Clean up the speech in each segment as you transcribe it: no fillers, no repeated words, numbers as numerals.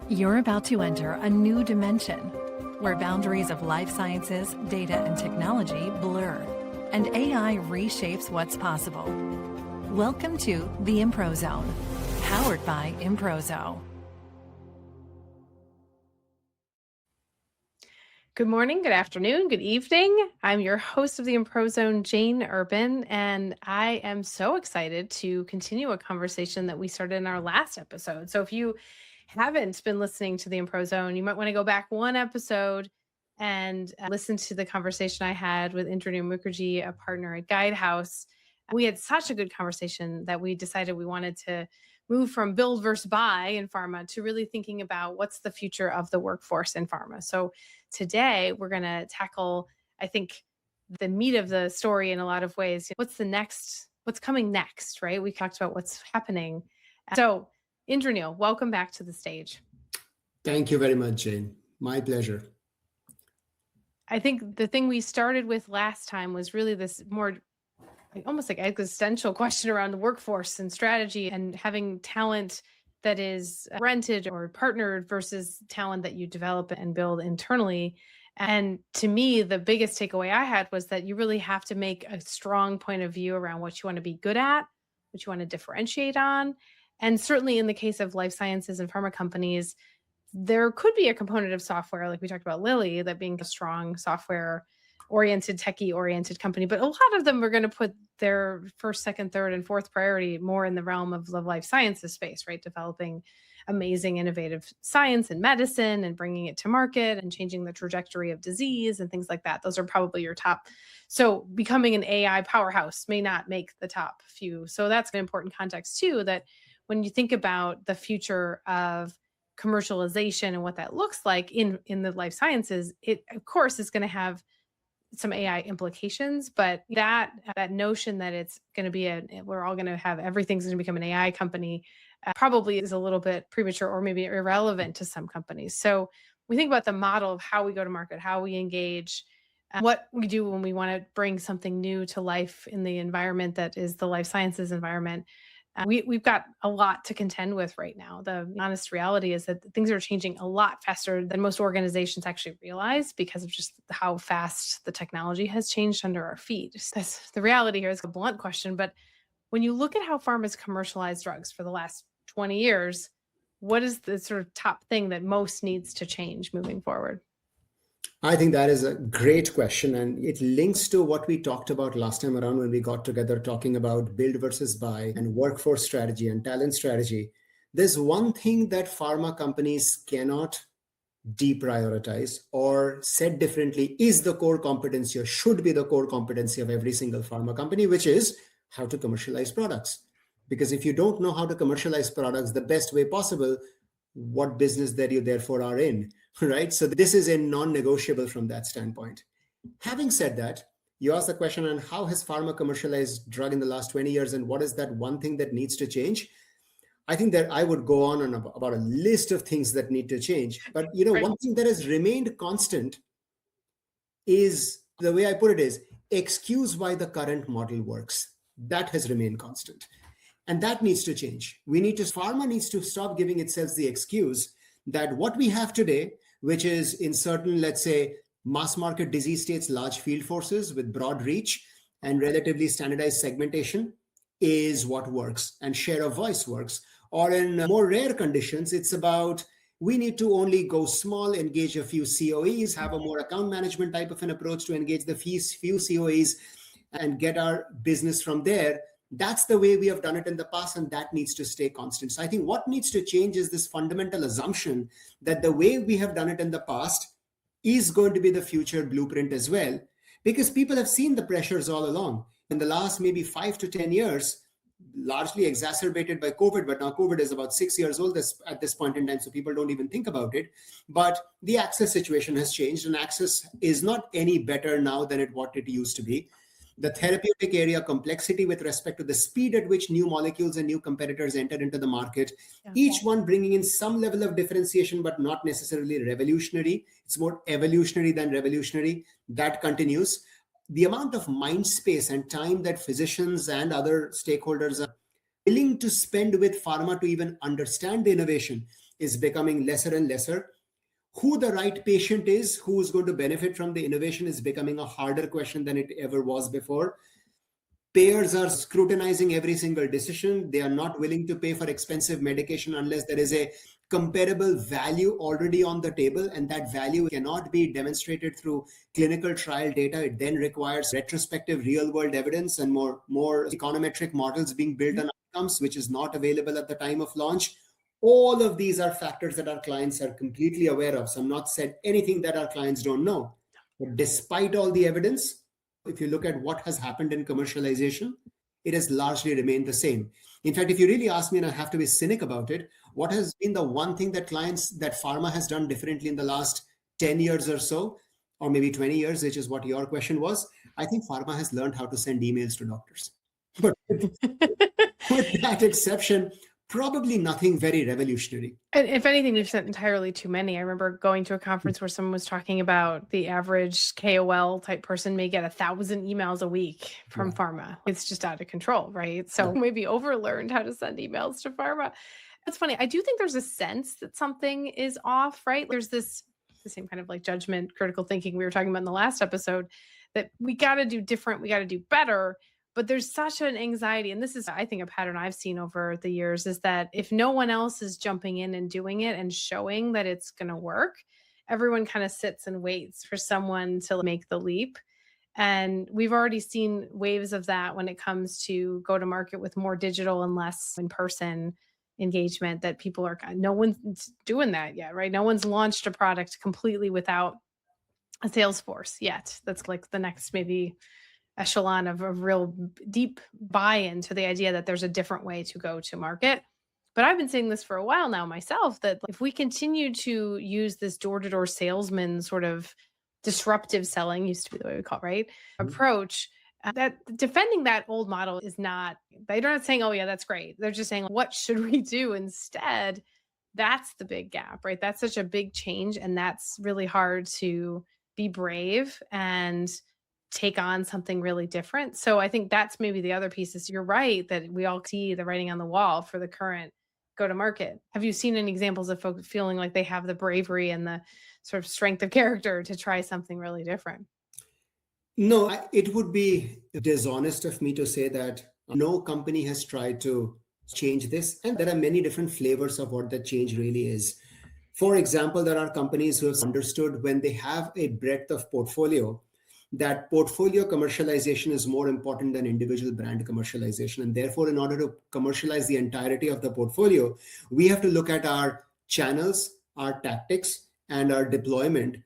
You're about to enter a new dimension where boundaries of life sciences, data, and technology blur, and AI reshapes what's possible. Welcome to the Improzone, powered by Improzo. Good morning, good afternoon, good evening. I'm your host of the Improzone, Jane Urban, and I am so excited to continue a conversation that we started in our last episode. So if you haven't been listening to the Improzone, you might want to go back one episode and listen to the conversation I had with Indraneel Mukherjee, a partner at Guidehouse. We had such a good conversation that we decided we wanted to move from build versus buy in pharma to really thinking about what's the future of the workforce in pharma. So today we're going to tackle, I think, the meat of the story in a lot of ways. What's coming next, right? We talked about what's happening. So Indraneel, welcome back to the stage. Thank you very much, Jane. My pleasure. I think the thing we started with last time was really this more almost like existential question around the workforce and strategy and having talent that is rented or partnered versus talent that you develop and build internally. And to me, the biggest takeaway I had was that you really have to make a strong point of view around what you want to be good at, what you want to differentiate on. And certainly in the case of life sciences and pharma companies, there could be a component of software, like we talked about Lilly, that being a strong software oriented, techie oriented company, but a lot of them are going to put their first, second, third, and fourth priority more in the realm of the life sciences space, right? Developing amazing, innovative science and medicine and bringing it to market and changing the trajectory of disease and things like that. Those are probably your top. So becoming an AI powerhouse may not make the top few. So that's an important context too, that when you think about the future of commercialization and what that looks like in the life sciences, it of course is going to have some AI implications, but that notion that it's going to be we're all going to have, everything's going to become an AI company probably is a little bit premature or maybe irrelevant to some companies. So we think about the model of how we go to market, how we engage, what we do when we want to bring something new to life in the environment that is the life sciences environment. We've got a lot to contend with right now. The honest reality is that things are changing a lot faster than most organizations actually realize because of just how fast the technology has changed under our feet. That's the reality here. It's a blunt question, but when you look at how pharma's commercialized drugs for the last 20 years, what is the sort of top thing that most needs to change moving forward? I think that is a great question, and it links to what we talked about last time around when we got together talking about build versus buy and workforce strategy and talent strategy. There's one thing that pharma companies cannot deprioritize, or said differently, is the core competency or should be the core competency of every single pharma company, which is how to commercialize products. Because if you don't know how to commercialize products the best way possible, what business that you therefore are in, right? So this is a non-negotiable from that standpoint. Having said that, you asked the question on how has pharma commercialized drug in the last 20 years and what is that one thing that needs to change? I think that I would go on and about a list of things that need to change. But one thing that has remained constant is, the way I put it is, excuse why the current model works. That has remained constant. And that needs to change. Pharma needs to stop giving itself the excuse that what we have today, which is in certain, let's say, mass market disease states, large field forces with broad reach and relatively standardized segmentation, is what works and share of voice works. Or in more rare conditions, it's about we need to only go small, engage a few COEs, have a more account management type of an approach to engage the few COEs and get our business from there. That's the way we have done it in the past, and that needs to stay constant. So I think what needs to change is this fundamental assumption that the way we have done it in the past is going to be the future blueprint as well, because people have seen the pressures all along. In the last maybe 5 to 10 years, largely exacerbated by COVID, but now COVID is about 6 years old at this point in time, so people don't even think about it. But the access situation has changed, and access is not any better now than what it used to be. The therapeutic area complexity with respect to the speed at which new molecules and new competitors enter into the market, each one bringing in some level of differentiation, but not necessarily revolutionary. It's more evolutionary than revolutionary. That continues. The amount of mind space and time that physicians and other stakeholders are willing to spend with pharma to even understand the innovation is becoming lesser and lesser. Who the right patient is, who is going to benefit from the innovation, is becoming a harder question than it ever was before. Payers are scrutinizing every single decision. They are not willing to pay for expensive medication unless there is a comparable value already on the table, and that value cannot be demonstrated through clinical trial data. It then requires retrospective real-world evidence and more econometric models being built on outcomes, which is not available at the time of launch. All of these are factors that our clients are completely aware of. So I'm not said anything that our clients don't know. But despite all the evidence, if you look at what has happened in commercialization, it has largely remained the same. In fact, if you really ask me, and I have to be cynic about it, what has been the one thing that pharma has done differently in the last 10 years or so, or maybe 20 years, which is what your question was? I think pharma has learned how to send emails to doctors. But with that exception, probably nothing very revolutionary. And if anything, we've sent entirely too many. I remember going to a conference where someone was talking about the average KOL type person may get 1,000 emails a week from pharma. It's just out of control, right? So maybe overlearned how to send emails to pharma. That's funny. I do think there's a sense that something is off, right? There's the same kind of like judgment, critical thinking we were talking about in the last episode, that we got to do different, we got to do better. But there's such an anxiety, and this is, I think, a pattern I've seen over the years, is that if no one else is jumping in and doing it and showing that it's going to work, everyone kind of sits and waits for someone to make the leap. And we've already seen waves of that when it comes to go to market with more digital and less in-person engagement, that people are, no one's doing that yet, right? No one's launched a product completely without a sales force yet. That's like the next maybe echelon of a real deep buy-in to the idea that there's a different way to go to market. But I've been saying this for a while now myself, that if we continue to use this door-to-door salesman sort of disruptive selling, used to be the way we call it, right? Approach, that defending that old model is not, they're not saying, oh yeah, that's great. They're just saying, what should we do instead? That's the big gap, right? That's such a big change. And that's really hard to be brave and take on something really different. So I think that's maybe the other piece is, you're right, that we all see the writing on the wall for the current go-to-market. Have you seen any examples of folks feeling like they have the bravery and the sort of strength of character to try something really different? No, it would be dishonest of me to say that no company has tried to change this. And there are many different flavors of what that change really is. For example, there are companies who have understood when they have a breadth of portfolio, that portfolio commercialization is more important than individual brand commercialization. And therefore, in order to commercialize the entirety of the portfolio, we have to look at our channels, our tactics, and our deployment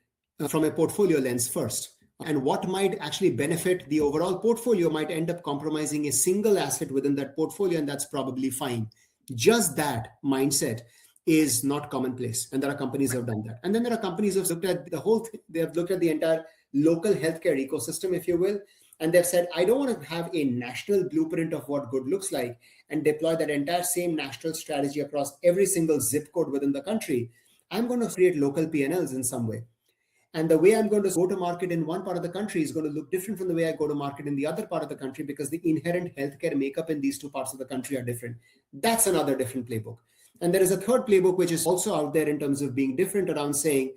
from a portfolio lens first. And what might actually benefit the overall portfolio might end up compromising a single asset within that portfolio, and that's probably fine. Just that mindset is not commonplace. And there are companies who have done that. And then there are companies who have looked at the whole thing. They have looked at the entire local healthcare ecosystem, if you will. And they've said, I don't want to have a national blueprint of what good looks like and deploy that entire same national strategy across every single zip code within the country. I'm going to create local P&Ls in some way. And the way I'm going to go to market in one part of the country is going to look different from the way I go to market in the other part of the country, because the inherent healthcare makeup in these two parts of the country are different. That's another different playbook. And there is a third playbook, which is also out there in terms of being different, around saying,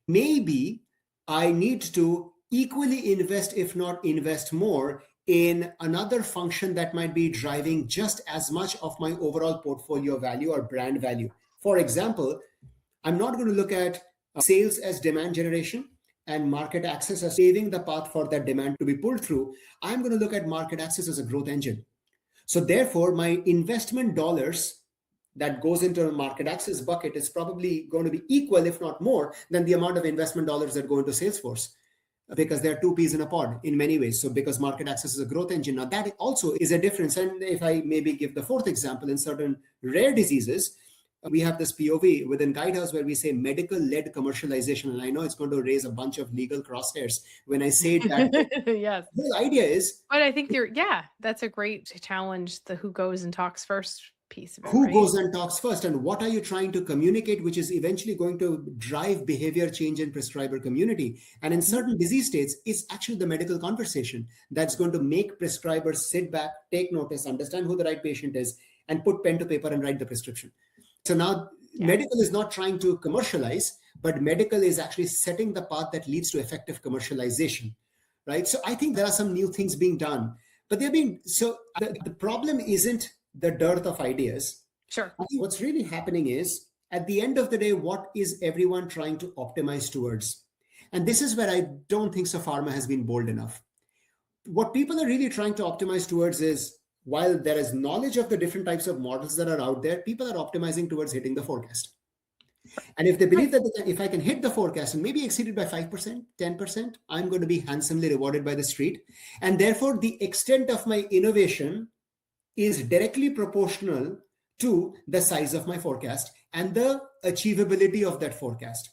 maybe I need to equally invest, if not invest more, in another function that might be driving just as much of my overall portfolio value or brand value. For example, I'm not going to look at sales as demand generation and market access as paving the path for that demand to be pulled through. I'm going to look at market access as a growth engine. So therefore, my investment dollars that goes into a market access bucket is probably going to be equal, if not more, than the amount of investment dollars that go into Salesforce, because there are two peas in a pod in many ways. So because market access is a growth engine, now that also is a difference. And if I maybe give the fourth example, in certain rare diseases, we have this POV within Guidehouse where we say medical-led commercialization. And I know it's going to raise a bunch of legal crosshairs when I say that. Yes. The whole idea is... But I think that's a great challenge, the who goes and talks first piece of it. Who goes and talks first, and what are you trying to communicate, which is eventually going to drive behavior change in prescriber community. And in certain disease states, it's actually the medical conversation that's going to make prescribers sit back, take notice, understand who the right patient is, and put pen to paper and write the prescription. So now medical is not trying to commercialize, but medical is actually setting the path that leads to effective commercialization, right? So I think there are some new things being done, but the problem isn't the dearth of ideas. Sure. I think what's really happening is, at the end of the day, what is everyone trying to optimize towards? And this is where I don't think so pharma has been bold enough. What people are really trying to optimize towards is, while there is knowledge of the different types of models that are out there, people are optimizing towards hitting the forecast. And if they believe that if I can hit the forecast and maybe exceed it by 5%, 10%, I'm going to be handsomely rewarded by the street. And therefore, the extent of my innovation is directly proportional to the size of my forecast and the achievability of that forecast.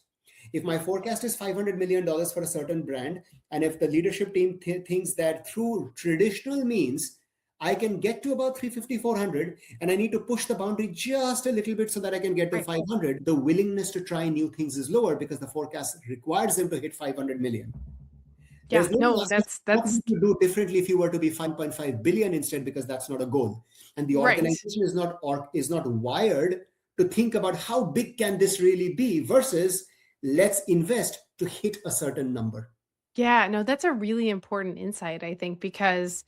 If my forecast is $500 million for a certain brand, and if the leadership team thinks that through traditional means, I can get to about 350, 400, and I need to push the boundary just a little bit so that I can get to 500, the willingness to try new things is lower because the forecast requires them to hit 500 million. Yeah, no, that's what would you do differently if you were to be 5.5 billion instead, because that's not a goal. And the organization is not wired to think about how big can this really be versus let's invest to hit a certain number. Yeah, no, that's a really important insight, I think, because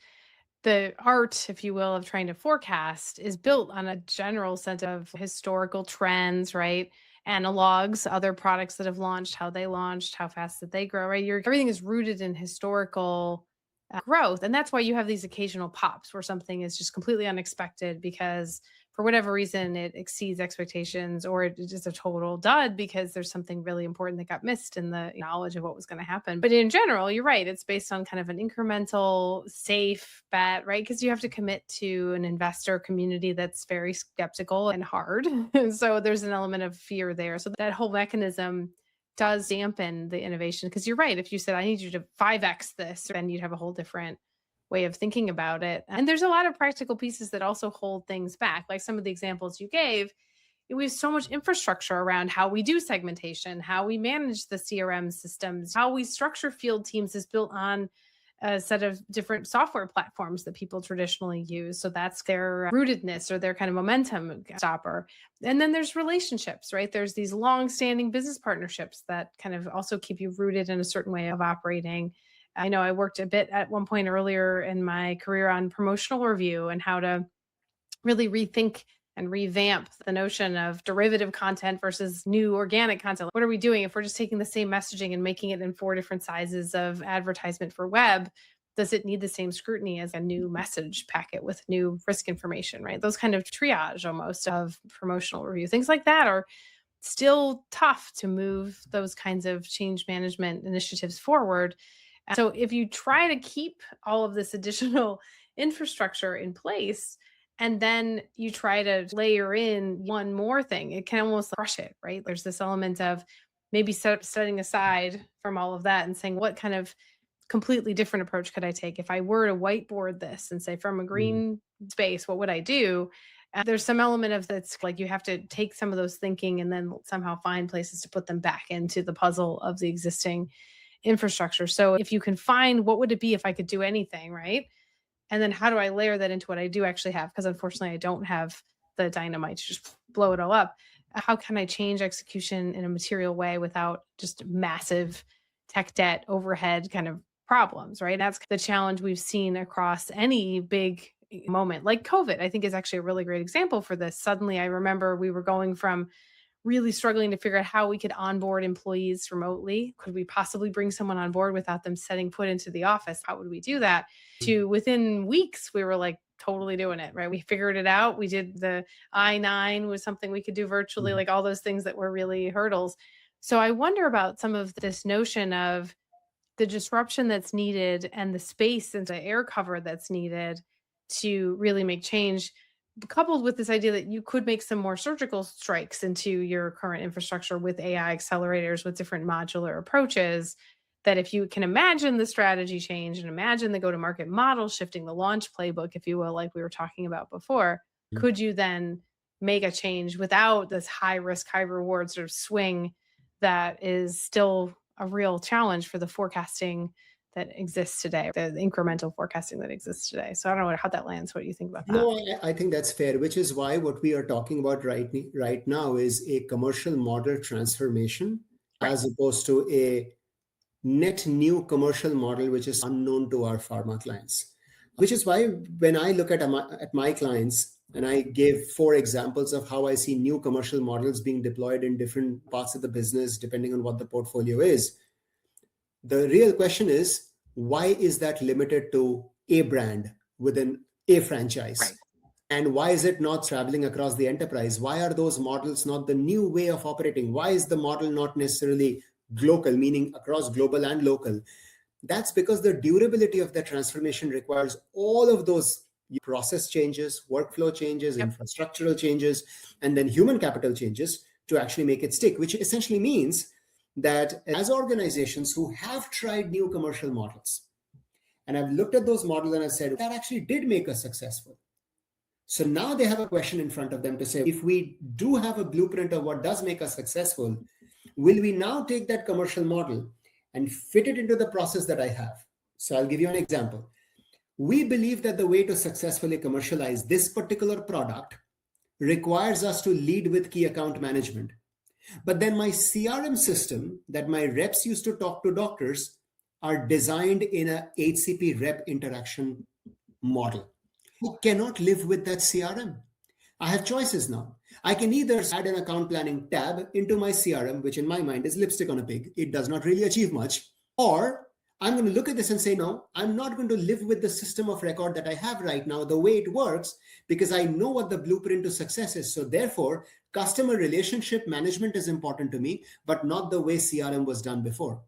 the art, if you will, of trying to forecast is built on a general sense of historical trends, right? Analogs, other products that have launched, how they launched, how fast did they grow, right? Everything is rooted in historical growth. And that's why you have these occasional pops where something is just completely unexpected because for whatever reason it exceeds expectations, or it is a total dud because there's something really important that got missed in the knowledge of what was going to happen. But in general, you're right. It's based on kind of an incremental, safe bet, right? Because you have to commit to an investor community that's very skeptical and hard. So there's an element of fear there. So that whole mechanism does dampen the innovation, because you're right. If you said, I need you to 5x this, then you'd have a whole different way of thinking about it. And there's a lot of practical pieces that also hold things back. Like some of the examples you gave, we have so much infrastructure around how we do segmentation, how we manage the CRM systems, how we structure field teams is built on a set of different software platforms that people traditionally use. So that's their rootedness or their kind of momentum stopper. And then there's relationships, right? There's these long-standing business partnerships that kind of also keep you rooted in a certain way of operating. I know I worked a bit at one point earlier in my career on promotional review and how to really rethink and revamp the notion of derivative content versus new organic content. What are we doing if we're just taking the same messaging and making it in 4 different sizes of advertisement for web? Does it need the same scrutiny as a new message packet with new risk information, right? Those kind of triage almost of promotional review, things like that are still tough to move those kinds of change management initiatives forward. So if you try to keep all of this additional infrastructure in place, and then you try to layer in one more thing, it can almost crush it, right? There's this element of maybe setting aside from all of that and saying, what kind of completely different approach could I take? If I were to whiteboard this and say from a green space, what would I do? There's some element of that's like you have to take some of those thinking and then somehow find places to put them back into the puzzle of the existing infrastructure. So if you can find what would it be if I could do anything, right? And then how do I layer that into what I do actually have? Because unfortunately, I don't have the dynamite to just blow it all up. How can I change execution in a material way without just massive tech debt, overhead kind of problems, right? That's the challenge we've seen across any big moment. Like COVID, I think is actually a really great example for this. Suddenly, I remember we were going from really struggling to figure out how we could onboard employees remotely. Could we possibly bring someone on board without them setting foot into the office? How would we do that? To within weeks, we were like totally doing it, right? We figured it out. We did the I-9 was something we could do virtually, like all those things that were really hurdles. So I wonder about some of this notion of the disruption that's needed and the space and the air cover that's needed to really make change, coupled with this idea that you could make some more surgical strikes into your current infrastructure with AI accelerators, with different modular approaches, that if you can imagine the strategy change and imagine the go-to-market model shifting, the launch playbook, if you will, like we were talking about before, could you then make a change without this high risk, high reward sort of swing that is still a real challenge for the forecasting that exists today, the incremental forecasting that exists today. So I don't know how that lands. What do you think about that? No, I think that's fair, which is why what we are talking about right now is a commercial model transformation, Right. as opposed to a net new commercial model, which is unknown to our pharma clients. Which is why when I look at my clients, and I gave 4 examples of how I see new commercial models being deployed in different parts of the business, depending on what the portfolio is. The real question is, why is that limited to a brand within a franchise? Right. And why is it not traveling across the enterprise? Why are those models not the new way of operating? Why is the model not necessarily global, meaning across global and local? That's because the durability of the transformation requires all of those process changes, workflow changes, Yep. infrastructural changes, and then human capital changes to actually make it stick, which essentially means that as organizations who have tried new commercial models, and I've looked at those models and I said, that actually did make us successful. So now they have a question in front of them to say, if we do have a blueprint of what does make us successful, will we now take that commercial model and fit it into the process that I have? So I'll give you an example. We believe that the way to successfully commercialize this particular product requires us to lead with key account management. But then my CRM system that my reps used to talk to doctors are designed in a HCP rep interaction model. I cannot live with that CRM. I have choices now. I can either add an account planning tab into my CRM, which in my mind is lipstick on a pig. It does not really achieve much. Or I'm going to look at this and say, no, I'm not going to live with the system of record that I have right now, the way it works, because I know what the blueprint to success is. So therefore, customer relationship management is important to me, but not the way CRM was done before.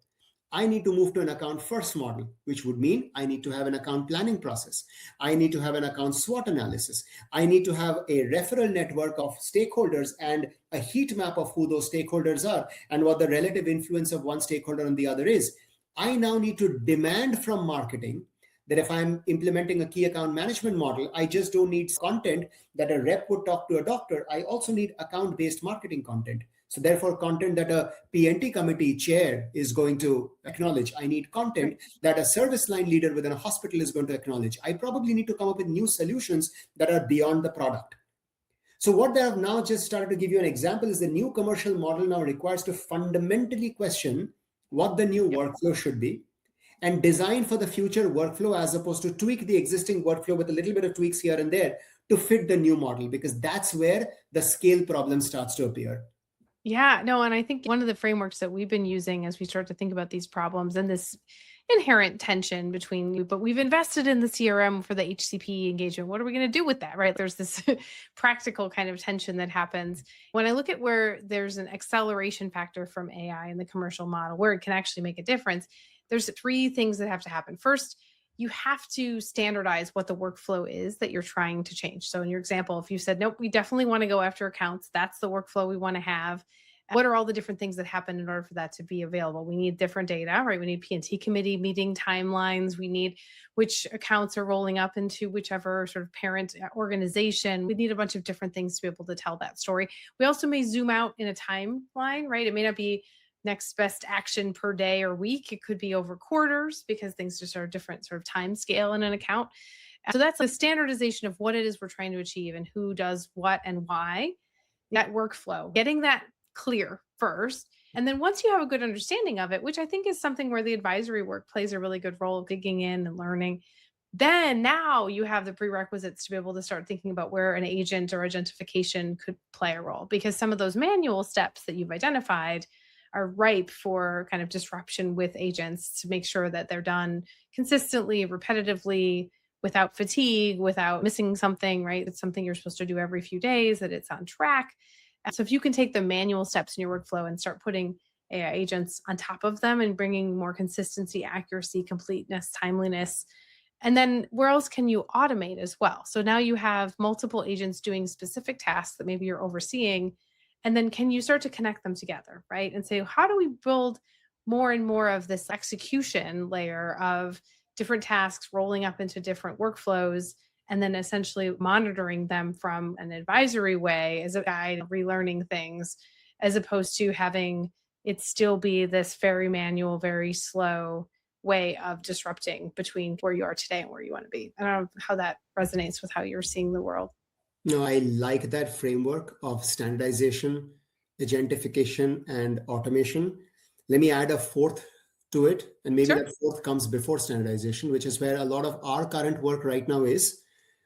I need to move to an account first model, which would mean I need to have an account planning process. I need to have an account SWOT analysis. I need to have a referral network of stakeholders and a heat map of who those stakeholders are and what the relative influence of one stakeholder on the other is. I now need to demand from marketing that if I'm implementing a key account management model, I just don't need content that a rep would talk to a doctor. I also need account-based marketing content. So therefore, content that a P&T committee chair is going to acknowledge. I need content that a service line leader within a hospital is going to acknowledge. I probably need to come up with new solutions that are beyond the product. So what they have now just started to give you an example is the new commercial model now requires to fundamentally question what the new workflow should be and design for the future workflow as opposed to tweak the existing workflow with a little bit of tweaks here and there to fit the new model, because that's where the scale problem starts to appear. Yeah, no, and I think one of the frameworks that we've been using as we start to think about these problems and this inherent tension between you, but we've invested in the CRM for the HCP engagement. What are we going to do with that, right? There's this practical kind of tension that happens. When I look at where there's an acceleration factor from AI in the commercial model, where it can actually make a difference, there's 3 things that have to happen. First, you have to standardize what the workflow is that you're trying to change. So in your example, if you said, nope, we definitely want to go after accounts, that's the workflow we want to have. What are all the different things that happen in order for that to be available? We need different data, right? We need P&T committee meeting timelines. We need which accounts are rolling up into whichever sort of parent organization. We need a bunch of different things to be able to tell that story. We also may zoom out in a timeline, right? It may not be next best action per day or week. It could be over quarters because things just are a different sort of time scale in an account. So that's the standardization of what it is we're trying to achieve and who does what and why. That workflow, getting that clear first. And then once you have a good understanding of it, which I think is something where the advisory work plays a really good role of digging in and learning, then now you have the prerequisites to be able to start thinking about where an agent or agentification could play a role, because some of those manual steps that you've identified are ripe for kind of disruption with agents to make sure that they're done consistently, repetitively, without fatigue, without missing something, right? It's something you're supposed to do every few days, that it's on track. So if you can take the manual steps in your workflow and start putting AI agents on top of them and bringing more consistency, accuracy, completeness, timeliness, and then where else can you automate as well? So now you have multiple agents doing specific tasks that maybe you're overseeing. And then can you start to connect them together, right? And say, how do we build more and more of this execution layer of different tasks rolling up into different workflows, and then essentially monitoring them from an advisory way as a guide, relearning things, as opposed to having it still be this very manual, very slow way of disrupting between where you are today and where you want to be. I don't know how that resonates with how you're seeing the world. No, I like that framework of standardization, agentification, and automation. Let me add a fourth to it, and maybe Sure. that fourth comes before standardization, which is where a lot of our current work right now is.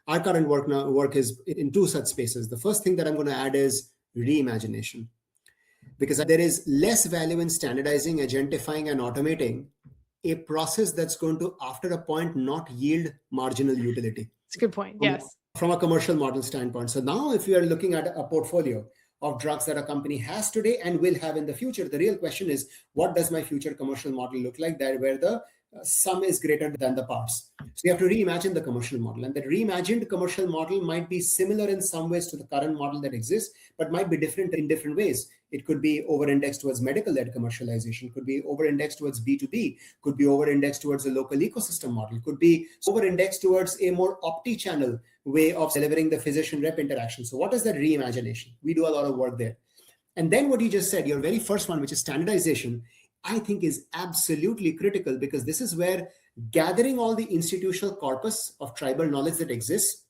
Our current work is in two such spaces. The first thing that I'm going to add is reimagination, because there is less value in standardizing, agentifying, and automating a process that's going to, after a point, not yield marginal utility. It's a good point. Yes. From a commercial model standpoint. So now if you are looking at a portfolio of drugs that a company has today and will have in the future, the real question is, what does my future commercial model look like, that where the sum is greater than the parts? So you have to reimagine the commercial model, and that reimagined commercial model might be similar in some ways to the current model that exists, but might be different in different ways. It could be over-indexed towards medical-led commercialization, could be over-indexed towards B2B, could be over-indexed towards a local ecosystem model, could be over-indexed towards a more omni-channel way of delivering the physician-rep interaction. So what is that reimagination? We do a lot of work there. And then what you just said, your very first one, which is standardization, I think is absolutely critical, because this is where gathering all the institutional corpus of tribal knowledge that exists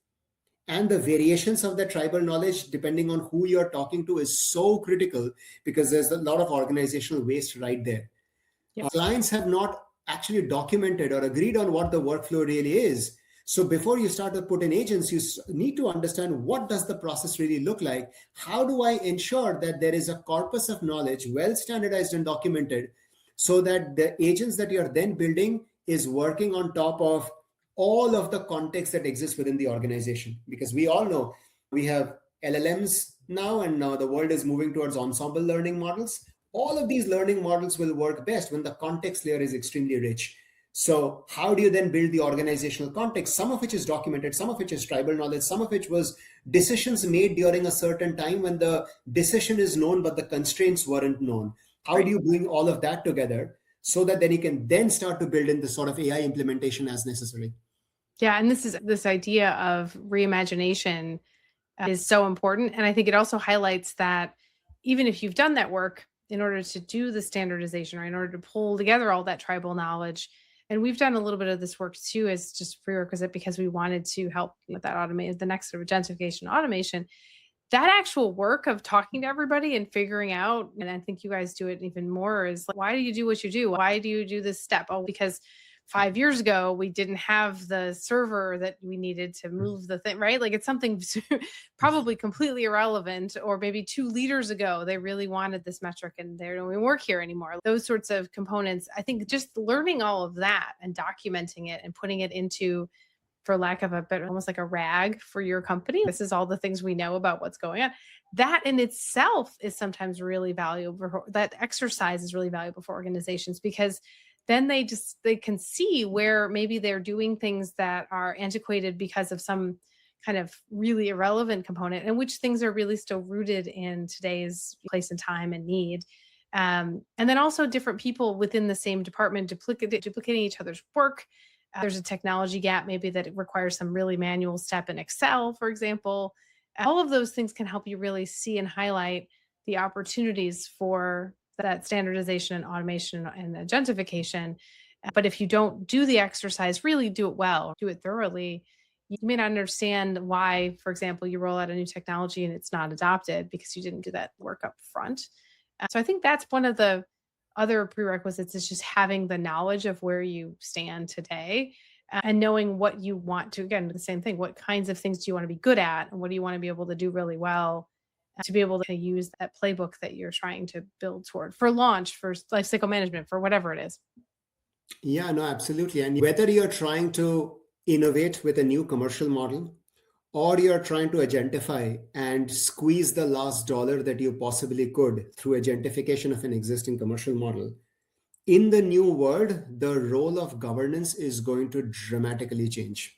and the variations of the tribal knowledge, depending on who you're talking to, is so critical, because there's a lot of organizational waste right there. Yep. Clients have not actually documented or agreed on what the workflow really is. So before you start to put in agents, you need to understand, what does the process really look like? How do I ensure that there is a corpus of knowledge well standardized and documented, so that the agents that you're then building is working on top of all of the context that exists within the organization? Because we all know we have LLMs now, and now the world is moving towards ensemble learning models. All of these learning models will work best when the context layer is extremely rich. So how do you then build the organizational context, some of which is documented, some of which is tribal knowledge, some of which was decisions made during a certain time when the decision is known but the constraints weren't known? How do you bring all of that together so that then you can then start to build in the sort of AI implementation as necessary? Yeah, and this idea of reimagination is so important. And I think it also highlights that even if you've done that work, in order to do the standardization, or in order to pull together all that tribal knowledge, and we've done a little bit of this work too as just prerequisite, because we wanted to help with that automate the next sort of agentification automation. That actual work of talking to everybody and figuring out, and I think you guys do it even more, is like, why do you do what you do? Why do you do this step? Oh, because 5 years ago we didn't have the server that we needed to move the thing, right? Like, it's something probably completely irrelevant, or maybe 2 leaders ago they really wanted this metric and they don't even work here anymore. Those sorts of components. I think just learning all of that and documenting it and putting it into, for lack of a better, almost like a rag for your company. This is all the things we know about what's going on. That in itself is sometimes really valuable. That exercise is really valuable for organizations, because then they can see where maybe they're doing things that are antiquated because of some kind of really irrelevant component, and which things are really still rooted in today's place and time and need. And then also different people within the same department duplicating each other's work. There's a technology gap maybe that requires some really manual step in Excel, for example. All of those things can help you really see and highlight the opportunities for that standardization and automation and agentification. But if you don't do the exercise, really do it well, do it thoroughly, you may not understand why, for example, you roll out a new technology and it's not adopted because you didn't do that work up front. So I think that's one of the other prerequisites, is just having the knowledge of where you stand today, and knowing what you want to, again, the same thing, what kinds of things do you want to be good at, and what do you want to be able to do really well, to be able to use that playbook that you're trying to build toward for launch, for life cycle management, for whatever it is. Yeah, no, absolutely. And whether you're trying to innovate with a new commercial model, or you're trying to agentify and squeeze the last dollar that you possibly could through agentification of an existing commercial model, in the new world, the role of governance is going to dramatically change.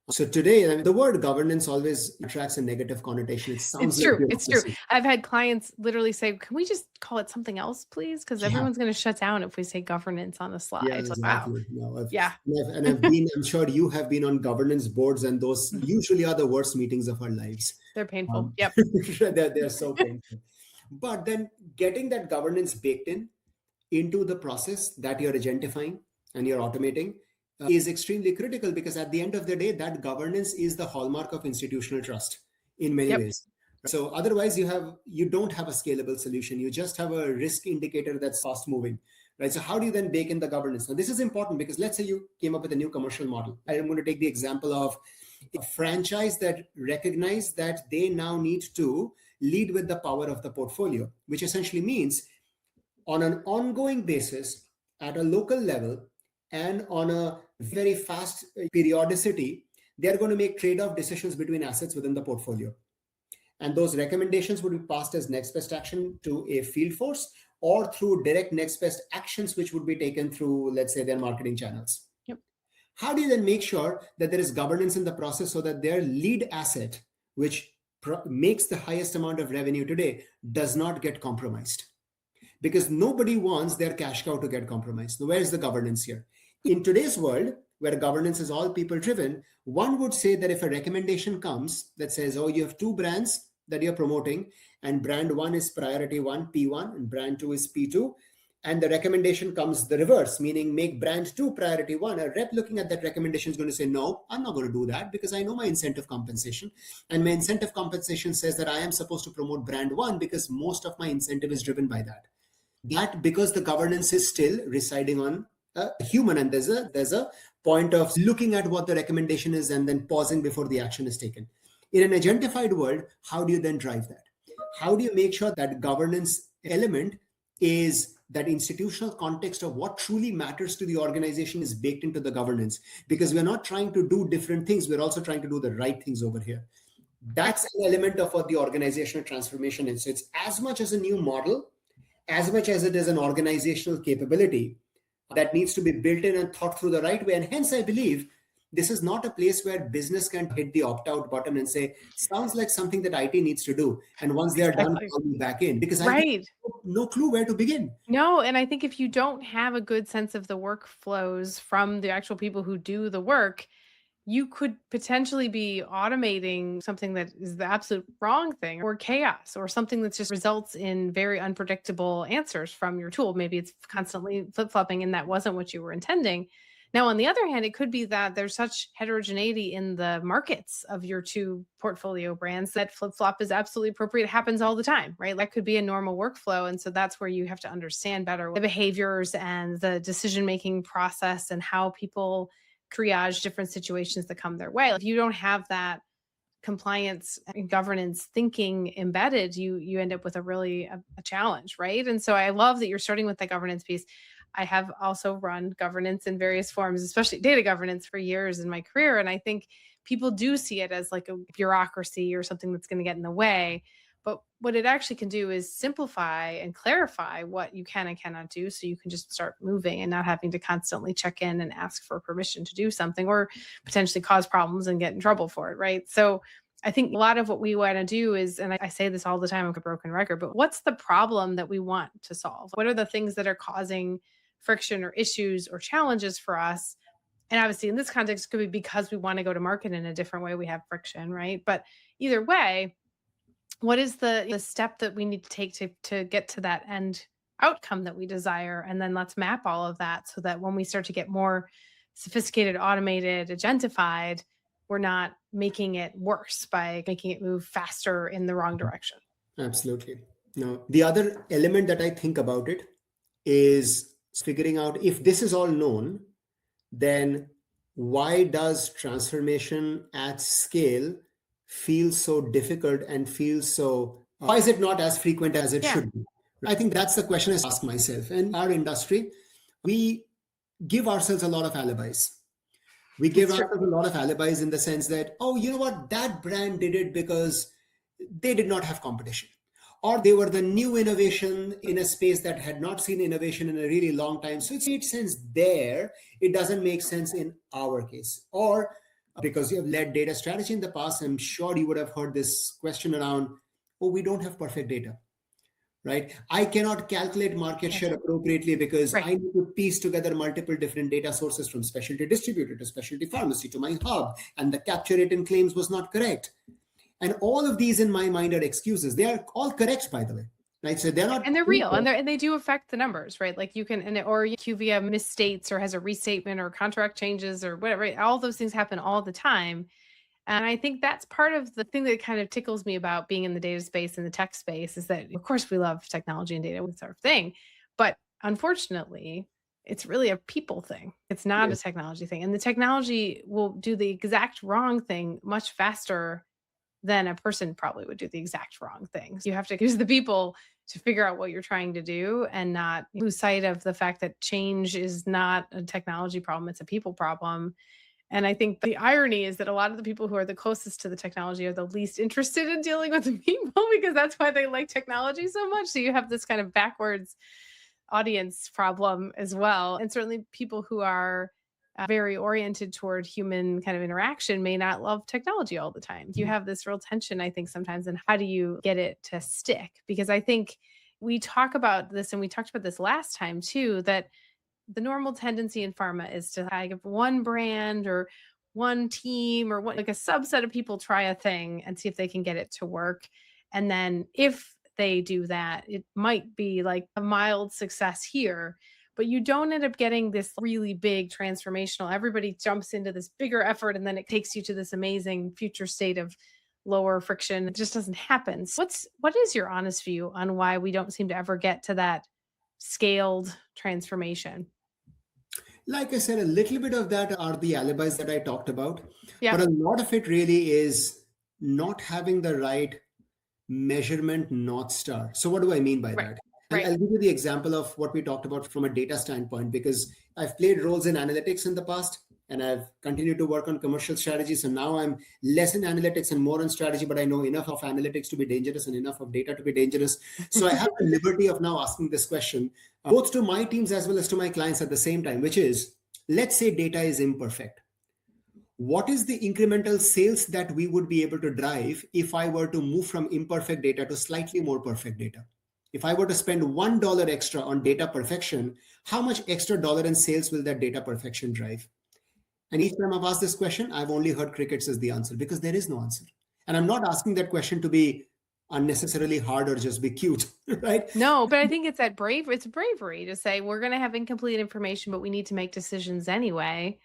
So today, I mean, the word governance always attracts a negative connotation. It sounds It's like true. It's true. bureaucracy. I've had clients literally say, "Can we just call it something else, please? Because Yeah, everyone's going to shut down if we say governance on the yeah, slide." It's like, wow. exactly. No, Yeah. I've been, I'm sure you have been on governance boards, and those usually are the worst meetings of our lives. They're painful. Yep. They're so painful. But then getting that governance baked into the process that you're agentifying, and you're automating is extremely critical, because at the end of the day, that governance is the hallmark of institutional trust in many ways. So otherwise you don't have a scalable solution. You just have a risk indicator that's fast moving, right? So how do you then bake in the governance? Now this is important, because let's say you came up with a new commercial model. I'm going to take the example of a franchise that recognized that they now need to lead with the power of the portfolio, which essentially means on an ongoing basis at a local level and on a very fast periodicity, they're going to make trade-off decisions between assets within the portfolio. And those recommendations would be passed as next best action to a field force, or through direct next best actions, which would be taken through, let's say, their marketing channels. How do you then make sure that there is governance in the process so that their lead asset, which makes the highest amount of revenue today, does not get compromised? Because nobody wants their cash cow to get compromised. So where's the governance here? In today's world, where governance is all people driven, one would say that if a recommendation comes that says, oh, you have two brands that you're promoting, and brand one is priority one, P1, and brand two is P2, and the recommendation comes the reverse, meaning make brand two priority one, a rep looking at that recommendation is going to say, no, I'm not going to do that, because I know my incentive compensation. And my incentive compensation says that I am supposed to promote brand one because most of my incentive is driven by that. That because the governance is still residing on a human, and there's a point of looking at what the recommendation is and then pausing before the action is taken. In an agentified world, how do you then drive that? How do you make sure that governance element is that institutional context of what truly matters to the organization is baked into the governance? Because we're not trying to do different things, we're also trying to do the right things over here. That's an element of what the organizational transformation is. So it's as much as a new model, as much as it is an organizational capability that needs to be built in and thought through the right way. And hence, I believe this is not a place where business can hit the opt-out button and say, sounds like something that IT needs to do. And once they are done, call me back in. Because I have no clue where to begin. No, and I think if you don't have a good sense of the workflows from the actual people who do the work, you could potentially be automating something that is the absolute wrong thing, or chaos, or something that just results in very unpredictable answers from your tool. Maybe it's constantly flip-flopping and that wasn't what you were intending. Now, on the other hand, it could be that there's such heterogeneity in the markets of your two portfolio brands that flip-flop is absolutely appropriate. It happens all the time, right? That could be a normal workflow. And so that's where you have to understand better the behaviors and the decision-making process and how people triage different situations that come their way. If you don't have that compliance and governance thinking embedded, you end up with a challenge, right? And so I love that you're starting with the governance piece. I have also run governance in various forms, especially data governance, for years in my career. And I think people do see it as like a bureaucracy or something that's going to get in the way. But what it actually can do is simplify and clarify what you can and cannot do, so you can just start moving and not having to constantly check in and ask for permission to do something, or potentially cause problems and get in trouble for it, right? So I think a lot of what we want to do is, and I say this all the time, I'm a broken record, but what's the problem that we want to solve? What are the things that are causing friction or issues or challenges for us? And obviously in this context, it could be because we want to go to market in a different way, we have friction, right? But either way, what is the step that we need to take to get to that end outcome that we desire? And then let's map all of that so that when we start to get more sophisticated, automated, agentified, we're not making it worse by making it move faster in the wrong direction. Absolutely. Now, the other element that I think about it is figuring out, if this is all known, then why does transformation at scale feel so difficult and why is it not as frequent as it should be? I think that's the question I ask myself. In our industry, we give ourselves a lot of alibis. We give ourselves a lot of alibis in the sense that, oh, you know what, that brand did it because they did not have competition, or they were the new innovation in a space that had not seen innovation in a really long time. So it made sense there. It doesn't make sense in our case. Or because you have led data strategy in the past, I'm sure you would have heard this question around, oh, we don't have perfect data, right? I cannot calculate market share appropriately because I need to piece together multiple different data sources, from specialty distributor to specialty pharmacy to my hub, and the capture rate in claims was not correct. And all of these in my mind are excuses. They are all correct, by the way. right? So they're not And they're real, and people. they do affect the numbers, right? Like you can, or QVIA misstates or has a restatement or contract changes or whatever. Right? All those things happen all the time. And I think that's part of the thing that kind of tickles me about being in the data space and the tech space is that, of course, we love technology and data. It's our thing. But unfortunately, it's really a people thing. It's not a Yes. technology thing. And the technology will do the exact wrong thing much faster than a person probably would do the exact wrong things. You have to use the people to figure out what you're trying to do and not lose sight of the fact that change is not a technology problem, it's a people problem. And I think the irony is that a lot of the people who are the closest to the technology are the least interested in dealing with the people because that's why they like technology so much. So you have this kind of backwards audience problem as well. And certainly people who are very oriented toward human kind of interaction may not love technology all the time. You have this real tension, I think, sometimes in how do you get it to stick? Because I think we talk about this and we talked about this last time too, that the normal tendency in pharma is to have one brand or one team or like a subset of people try a thing and see if they can get it to work. And then if they do that, it might be like a mild success here, but you don't end up getting this really big transformational. Everybody jumps into this bigger effort and then it takes you to this amazing future state of lower friction. It just doesn't happen. So what is your honest view on why we don't seem to ever get to that scaled transformation? Like I said, a little bit of that are the alibis that I talked about, Yeah. but a lot of it really is not having the right measurement North Star. So, what do I mean by Right. that? And Right. I'll give you the example of what we talked about from a data standpoint, because I've played roles in analytics in the past and I've continued to work on commercial strategy. So now I'm less in analytics and more on strategy, but I know enough of analytics to be dangerous and enough of data to be dangerous. So I have the liberty of now asking this question, both to my teams as well as to my clients at the same time, which is, let's say data is imperfect. What is the incremental sales that we would be able to drive if I were to move from imperfect data to slightly more perfect data? If I were to spend $1 extra on data perfection, how much extra dollar in sales will that data perfection drive? And each time I've asked this question, I've only heard crickets as the answer because there is no answer. And I'm not asking that question to be unnecessarily hard or just be cute, right? No, but I think it's that it's bravery to say we're going to have incomplete information, but we need to make decisions anyway.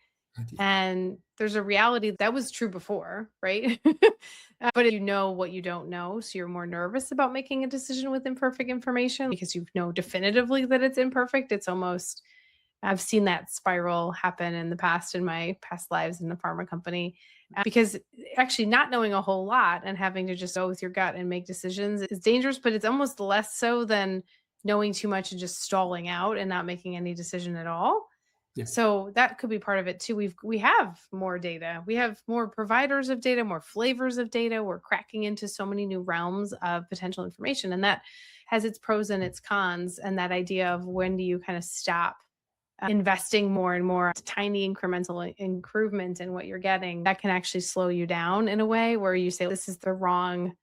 And there's a reality that was true before, right? But you know what you don't know. So you're more nervous about making a decision with imperfect information because you know definitively that it's imperfect. It's almost, I've seen that spiral happen in the past in my past lives in the pharma company. Because actually not knowing a whole lot and having to just go with your gut and make decisions is dangerous, but it's almost less so than knowing too much and just stalling out and not making any decision at all. Yeah. So that could be part of it too. We have more data. We have more providers of data, more flavors of data. We're cracking into so many new realms of potential information, and that has its pros and its cons. And that idea of when do you kind of stop investing more and more tiny incremental improvement in what you're getting, that can actually slow you down in a way where you say this is the wrong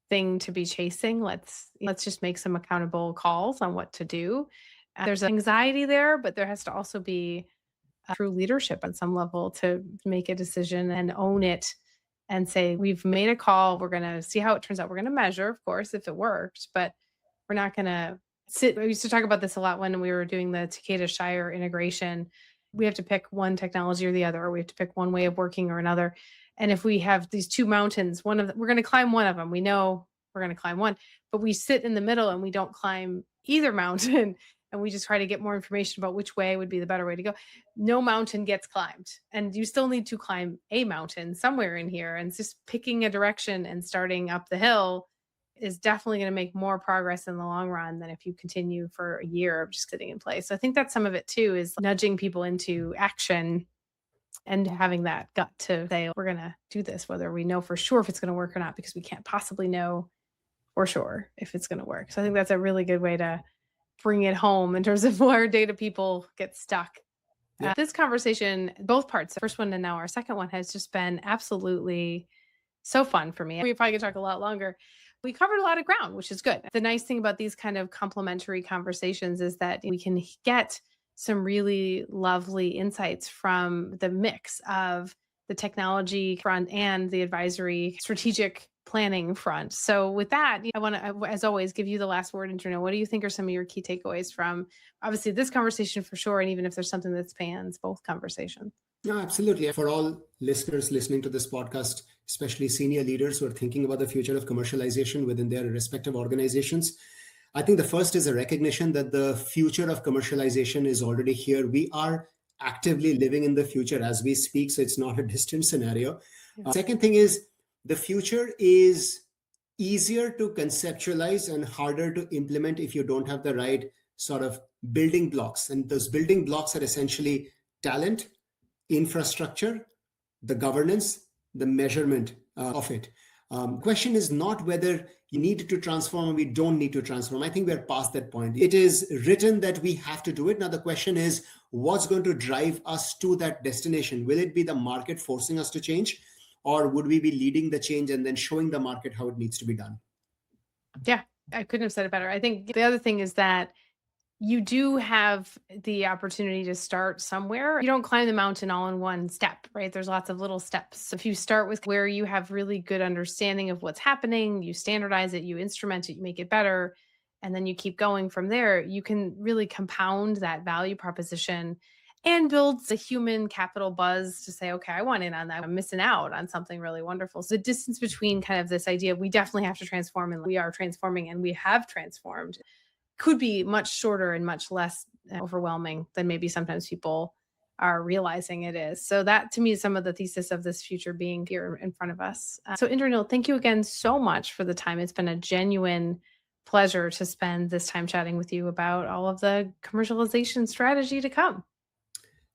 thing to be chasing. Let's just make some accountable calls on what to do. There's anxiety there, but there has to also be true leadership at some level to make a decision and own it and say, we've made a call. We're going to see how it turns out. We're going to measure, of course, if it worked, but we're not going to sit. We used to talk about this a lot when we were doing the Takeda Shire integration. We have to pick one technology or the other, or we have to pick one way of working or another. And if we have these two mountains, we're going to climb one of them. We know we're going to climb one, but we sit in the middle and we don't climb either mountain. And we just try to get more information about which way would be the better way to go. No mountain gets climbed. And you still need to climb a mountain somewhere in here. And just picking a direction and starting up the hill is definitely going to make more progress in the long run than if you continue for a year of just sitting in place. So I think that's some of it too, is nudging people into action and having that gut to say, we're going to do this, whether we know for sure if it's going to work or not, because we can't possibly know for sure if it's going to work. So I think that's a really good way to bring it home in terms of where data people get stuck. Yeah. This conversation, both parts, the first one and now our second one, has just been absolutely so fun for me. We probably could talk a lot longer. We covered a lot of ground, which is good. The nice thing about these kind of complementary conversations is that we can get some really lovely insights from the mix of the technology front and the advisory strategic planning front. So with that, I want to, as always, give you the last word, Indraneel. What do you think are some of your key takeaways from obviously this conversation for sure, and even if there's something that spans both conversations? No, absolutely. For all listeners listening to this podcast, especially senior leaders who are thinking about the future of commercialization within their respective organizations, I think the first is a recognition that the future of commercialization is already here. We are actively living in the future as we speak, so it's not a distant scenario. Second thing is the future is easier to conceptualize and harder to implement if you don't have the right sort of building blocks. And those building blocks are essentially talent, infrastructure, the governance, the measurement of it. Question is not whether you need to transform or we don't need to transform. I think we're past that point. It is written that we have to do it. Now the question is, what's going to drive us to that destination? Will it be the market forcing us to change? Or would we be leading the change and then showing the market how it needs to be done? Yeah, I couldn't have said it better. I think the other thing is that you do have the opportunity to start somewhere. You don't climb the mountain all in one step, right? There's lots of little steps. So if you start with where you have really good understanding of what's happening, you standardize it, you instrument it, you make it better, and then you keep going from there, you can really compound that value proposition and builds a human capital buzz to say, okay, I want in on that. I'm missing out on something really wonderful. So the distance between kind of this idea of we definitely have to transform and we are transforming and we have transformed could be much shorter and much less overwhelming than maybe sometimes people are realizing it is. So that to me is some of the thesis of this future being here in front of us. So Indraneel, thank you again so much for the time. It's been a genuine pleasure to spend this time chatting with you about all of the commercialization strategy to come.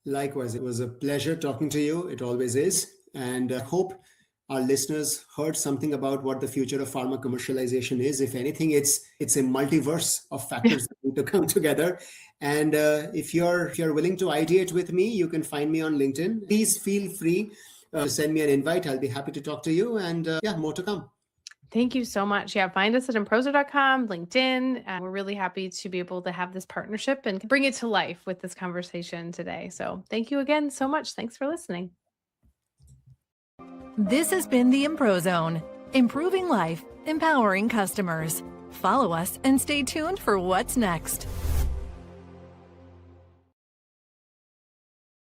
Likewise, it was a pleasure talking to you. It always is. And I hope our listeners heard something about what the future of pharma commercialization is. If anything, it's a multiverse of factors that need to come together. And if you're willing to ideate with me, you can find me on LinkedIn. Please feel free to send me an invite. I'll be happy to talk to you. And more to come. Thank you so much. Yeah, find us at Improzo.com, LinkedIn. We're really happy to be able to have this partnership and bring it to life with this conversation today. So thank you again so much. Thanks for listening. This has been the Improzone, improving life, empowering customers. Follow us and stay tuned for what's next.